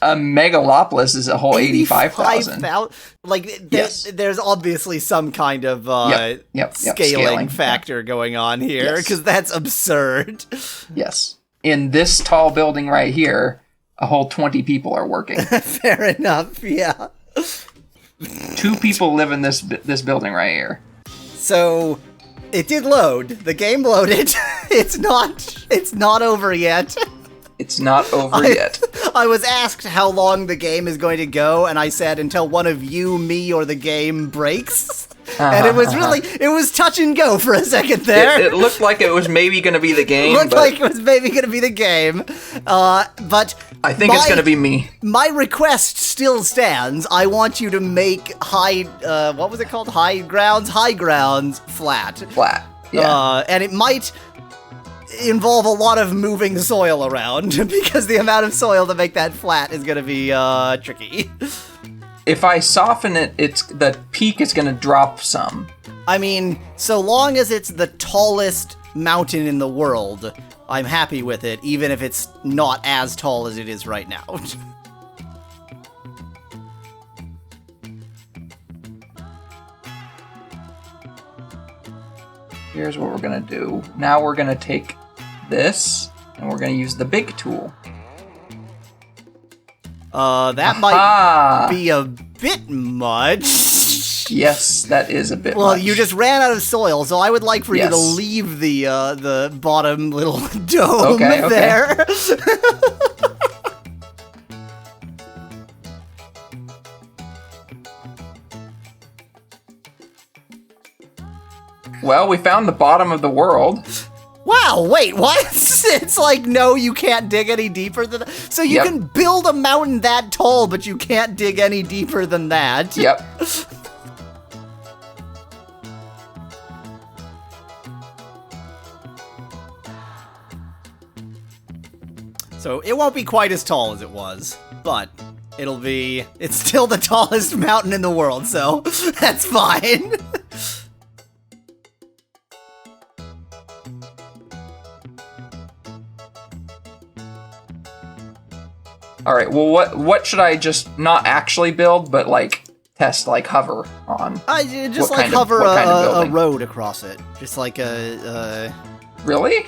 A megalopolis is a whole 85,000. Like, Yes. there's obviously some kind of scaling factor going on here, because that's absurd. Yes. In this tall building right here, a whole 20 people are working. Fair enough, yeah. 2 people live in this building right here. So, it did load. The game loaded. It's not over yet. It's not over yet. I was asked how long the game is going to go, and I said until one of you, me, or the game breaks. And it was touch and go for a second there. It looked like it was maybe going to be the game. Like it was maybe going to be the game. But I think it's going to be me. My request still stands. I want you to make what was it called? High grounds flat. Flat, yeah. And it might involve a lot of moving soil around, because the amount of soil to make that flat is going to be tricky. If I soften it, the peak is going to drop some. I mean, so long as it's the tallest mountain in the world, I'm happy with it, even if it's not as tall as it is right now. Here's what we're going to do. Now we're going to take this, and we're going to use the big tool. That might be a bit much. Yes, that is a bit much. Well, you just ran out of soil, so I would like for you to leave the bottom little dome there. Well, we found the bottom of the world. Wow, wait, what? It's like, no, you can't dig any deeper than that. So you can build a mountain that tall, but you can't dig any deeper than that. Yep. So it won't be quite as tall as it was, but it's still the tallest mountain in the world, so that's fine. All right. Well, what should I just not actually build, but like test, like hover on? Just like hover a road across it, just like a. Really?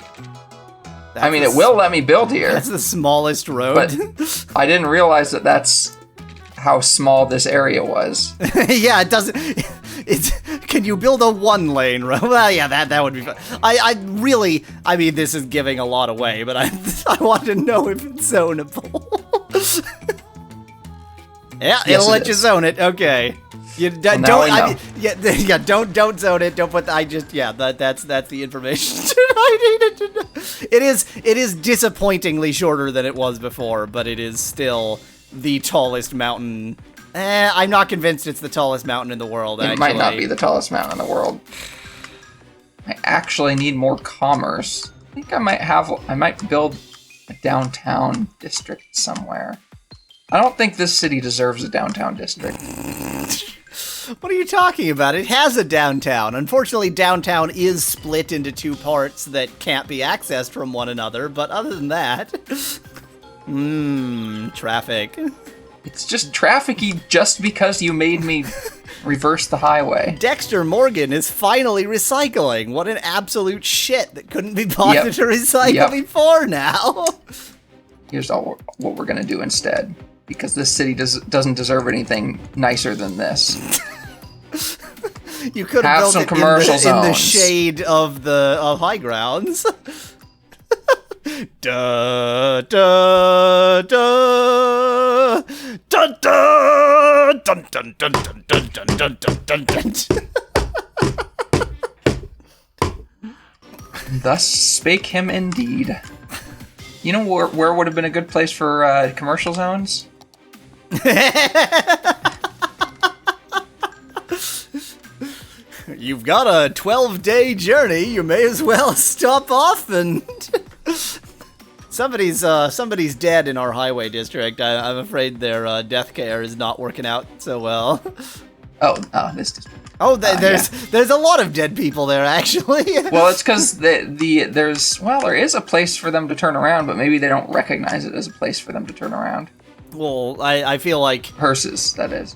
I mean, it will let me build here. That's the smallest road. But I didn't realize that that's how small this area was. Yeah, it doesn't. Can you build a 1-lane road? Well, yeah, that would be fun. I mean, this is giving a lot away, but I want to know if it's zonable. Yeah, it'll let you zone it. Okay. You don't zone it. Don't put. That's the information I needed to know. It is disappointingly shorter than it was before, but it is still the tallest mountain. I'm not convinced it's the tallest mountain in the world. It might not be the tallest mountain in the world. I actually need more commerce. I think I might build a downtown district somewhere. I don't think this city deserves a downtown district. What are you talking about? It has a downtown. Unfortunately, downtown is split into 2 parts that can't be accessed from one another, but other than that... traffic. It's just trafficy just because you made me reverse the highway. Dexter Morgan is finally recycling. What an absolute shit that couldn't be bothered to recycle before now. Here's what we're going to do instead. Because this city doesn't deserve anything nicer than this. You could have built it in the shade of high grounds. Da da da da da dun dun dun dun dun dun dun dun dun. Thus spake him indeed. You know where would have been a good place for commercial zones? You've got a 12-day journey. You may as well stop off and. Somebody's dead in our highway district. I'm afraid their death care is not working out so well. This district. There's a lot of dead people there, actually. Well, it's because there is a place for them to turn around, but maybe they don't recognize it as a place for them to turn around. Well, I feel like Hearses, that is.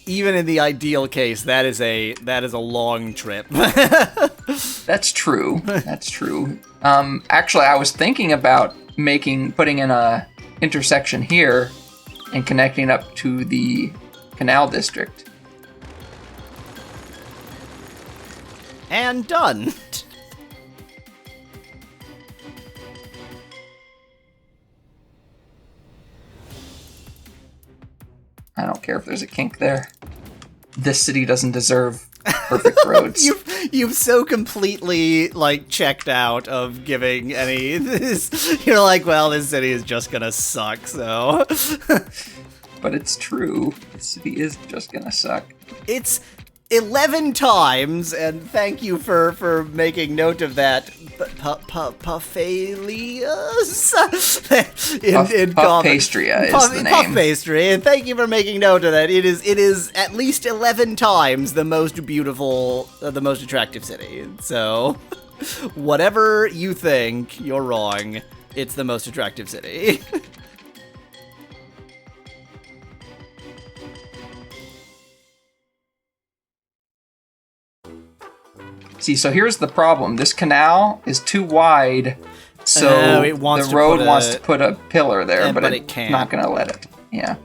even in the ideal case, that is a long trip. That's true. That's true. Actually, I was thinking about putting in a intersection here and connecting up to the canal district. And done. I don't care if there's a kink there. This city doesn't deserve perfect roads. You've so completely, like, checked out of giving any this. You're like, well, this city is just gonna suck, so. But it's true. This city is just gonna suck. It's 11 times, and thank you for making note of that. Puffalius? Puff Pastria is the name. Puff Pastry, and thank you for making note of that. It is at least 11 times the most beautiful, the most attractive city. So, whatever you think, you're wrong. It's the most attractive city. See, so here's the problem. This canal is too wide, so the road wants to put a pillar there, but it's can't. Not going to let it. Yeah.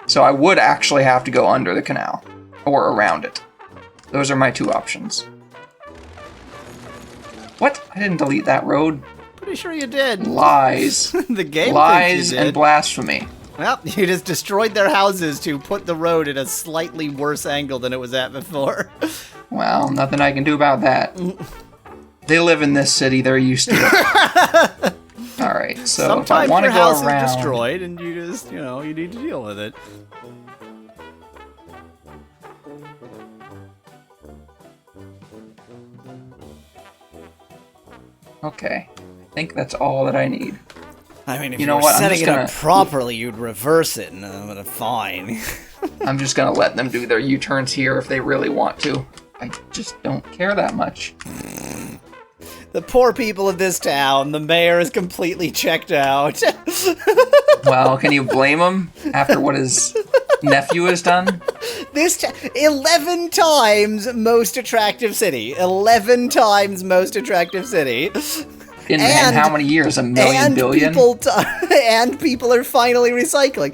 So I would actually have to go under the canal, or around it. Those are my two options. What? I didn't delete that road. Pretty sure you did. Lies. The game Lies thinks you did. and blasphemy. Well, you just destroyed their houses to put the road at a slightly worse angle than it was at before. Well, nothing I can do about that. They live in this city, they're used to it. Alright, so sometimes if I want to your go house around... is destroyed and you just, you need to deal with it. Okay, I think that's all that I need. I mean, if you you know were what? setting it up properly, you'd reverse it, and fine. I'm just gonna let them do their U-turns here if they really want to. I just don't care that much. The poor people of this town, the mayor is completely checked out. Well, can you blame him after what his nephew has done? 11 times most attractive city. 11 times most attractive city. In how many years? A million billion? And people are finally recycling.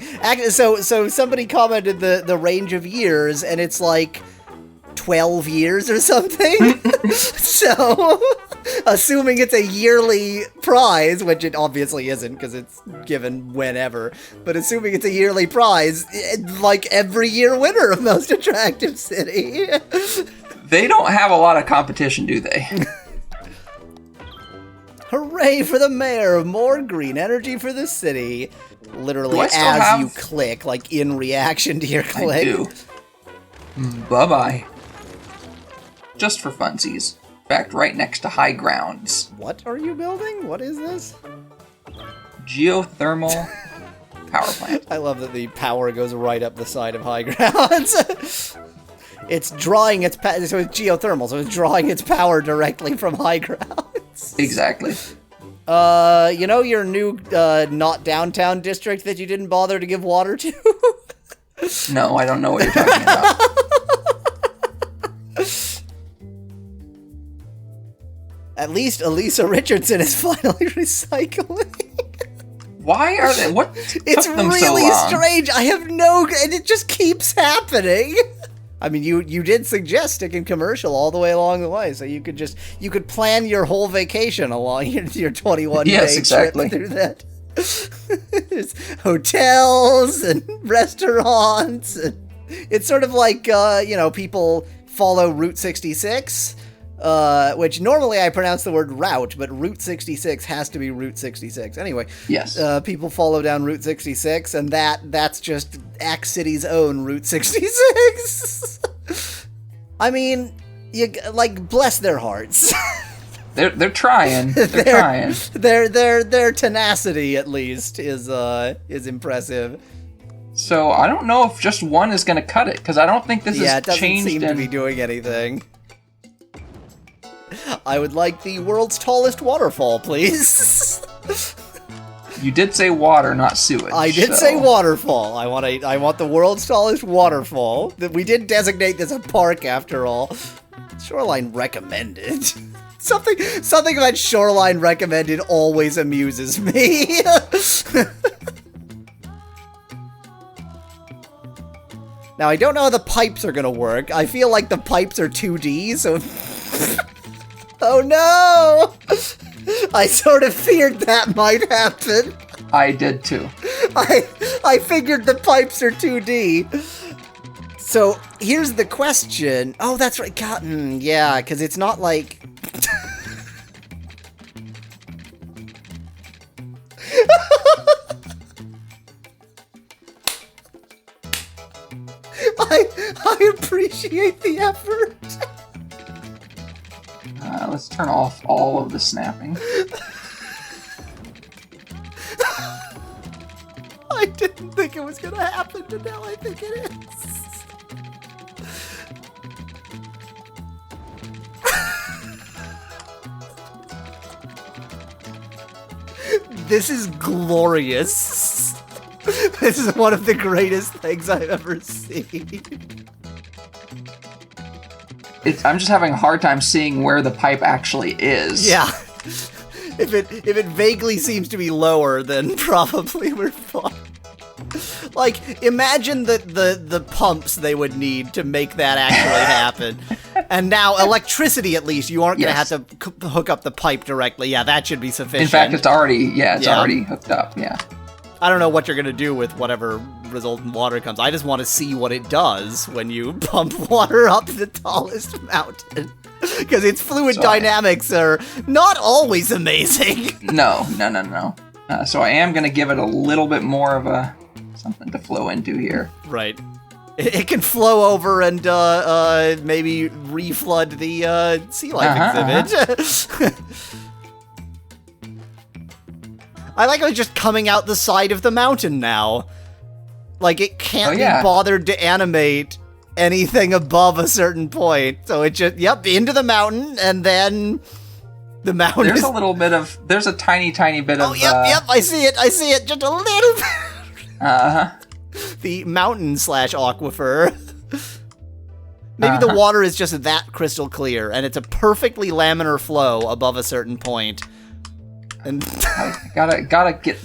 So somebody commented the range of years, and it's like 12 years or something. So, assuming it's a yearly prize, which it obviously isn't because it's given whenever, but assuming it's a yearly prize, like every year winner of most attractive city. They don't have a lot of competition, do they? Hooray for the mayor! More green energy for the city. Literally as you click, like in reaction to your click. I do. Bye-bye. Just for funsies. In fact, right next to high grounds. What are you building? What is this? Geothermal power plant. I love that the power goes right up the side of high grounds. It's drawing its so it's geothermal, so it's drawing its power directly from high grounds. Exactly. You know your new not downtown district that you didn't bother to give water to? No, I don't know what you're talking about. At least Elisa Richardson is finally recycling. Why are they? What It's took them really so long? strange. I have and it just keeps happening. I mean, you did suggest sticking commercial all the way along the way, so you could plan your whole vacation along your 21-day trip through that. There's hotels and restaurants. And it's sort of like people follow Route 66. Which normally I pronounce the word route, but Route 66 has to be Route 66. Anyway, yes. People follow down Route 66, and that's just Axe City's own Route 66. I mean, bless their hearts. They're trying. They're trying. Their tenacity, at least, is impressive. So I don't know if just one is going to cut it, because I don't think this it doesn't changed. Seem to be doing anything. I would like the world's tallest waterfall, please. You did say water, not sewage. I did say waterfall. I want the world's tallest waterfall. We did designate this a park after all. Shoreline recommended. Something about shoreline recommended always amuses me. Now, I don't know how the pipes are gonna work. I feel like the pipes are 2D, so... Oh no! I sort of feared that might happen. I did too. I figured the pipes are 2D. So, here's the question. Oh, that's right, cotton. Yeah, because it's not like... I appreciate the effort. Let's turn off all of the snapping. I didn't think it was gonna happen, but now I think it is. This is glorious. This is one of the greatest things I've ever seen. I'm just having a hard time seeing where the pipe actually is. Yeah. If it vaguely seems to be lower, then probably we're fine. Like, imagine the pumps they would need to make that actually happen. And now, electricity at least, you aren't going to have to hook up the pipe directly. Yeah, that should be sufficient. In fact, it's already hooked up, yeah. I don't know what you're going to do with whatever resultant water comes. I just want to see what it does when you pump water up the tallest mountain. Because its fluid dynamics are not always amazing. No. So I am going to give it a little bit more of something to flow into here. Right. It can flow over and maybe reflood the sea life exhibit. I like how it's just coming out the side of the mountain now. Like, it can't be bothered to animate anything above a certain point. So it just, into the mountain, and then the mountain There's a tiny bit of... Oh, yep, I see it, just a little bit. The mountain/aquifer. Maybe the water is just that crystal clear, and it's a perfectly laminar flow above a certain point. And gotta get...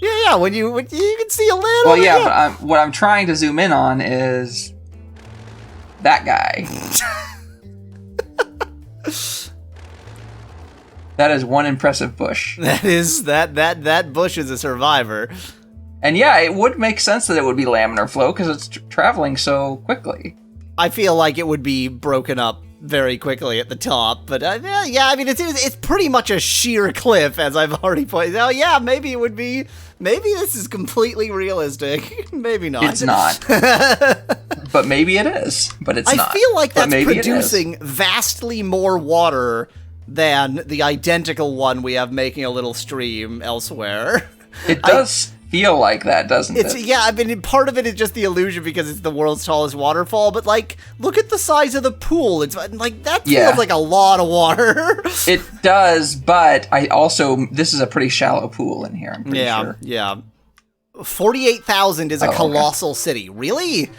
Yeah, when you can see a little... Well, yeah, but what I'm trying to zoom in on is... that guy. That is one impressive bush. That bush is a survivor. And yeah, it would make sense that it would be laminar flow because it's traveling so quickly. I feel like it would be broken up very quickly at the top, but yeah, I mean, it's pretty much a sheer cliff, as I've already pointed out. Yeah, maybe it would be. Maybe this is completely realistic. Maybe not. It's not. But maybe it is. But it's not. I feel like that's producing vastly more water than the identical one we have making a little stream elsewhere. It does feel like that, doesn't it? Yeah, I mean, part of it is just the illusion because it's the world's tallest waterfall, but, like, look at the size of the pool. It's, like, that feels like a lot of water. It does, but this is a pretty shallow pool in here, I'm pretty sure. Yeah. 48,000 is a colossal city. Really?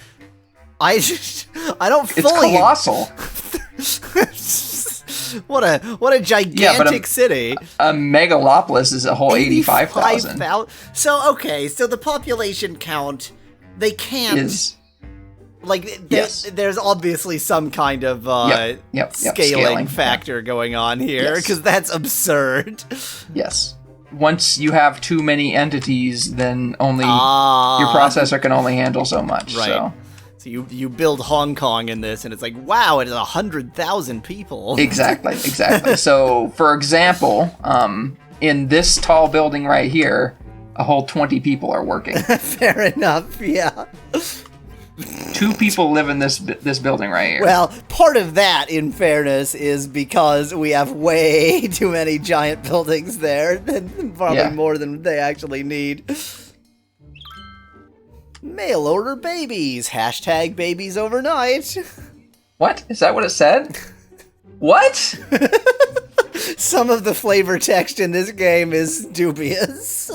I don't fully... It's colossal. What a gigantic city. A megalopolis is a whole 85,000. So the population count, they can't... there's obviously some kind of scaling factor going on here, because that's absurd. Yes. Once you have too many entities, then only your processor can only handle so much. Right. So you build Hong Kong in this, and it's like, wow, it's 100,000 people. Exactly. So, for example, in this tall building right here, a whole 20 people are working. Fair enough, yeah. 2 people live in this building right here. Well, part of that, in fairness, is because we have way too many giant buildings there, and probably more than they actually need. Mail order babies. Hashtag babies overnight. What? Is that what it said? What? Some of the flavor text in this game is dubious.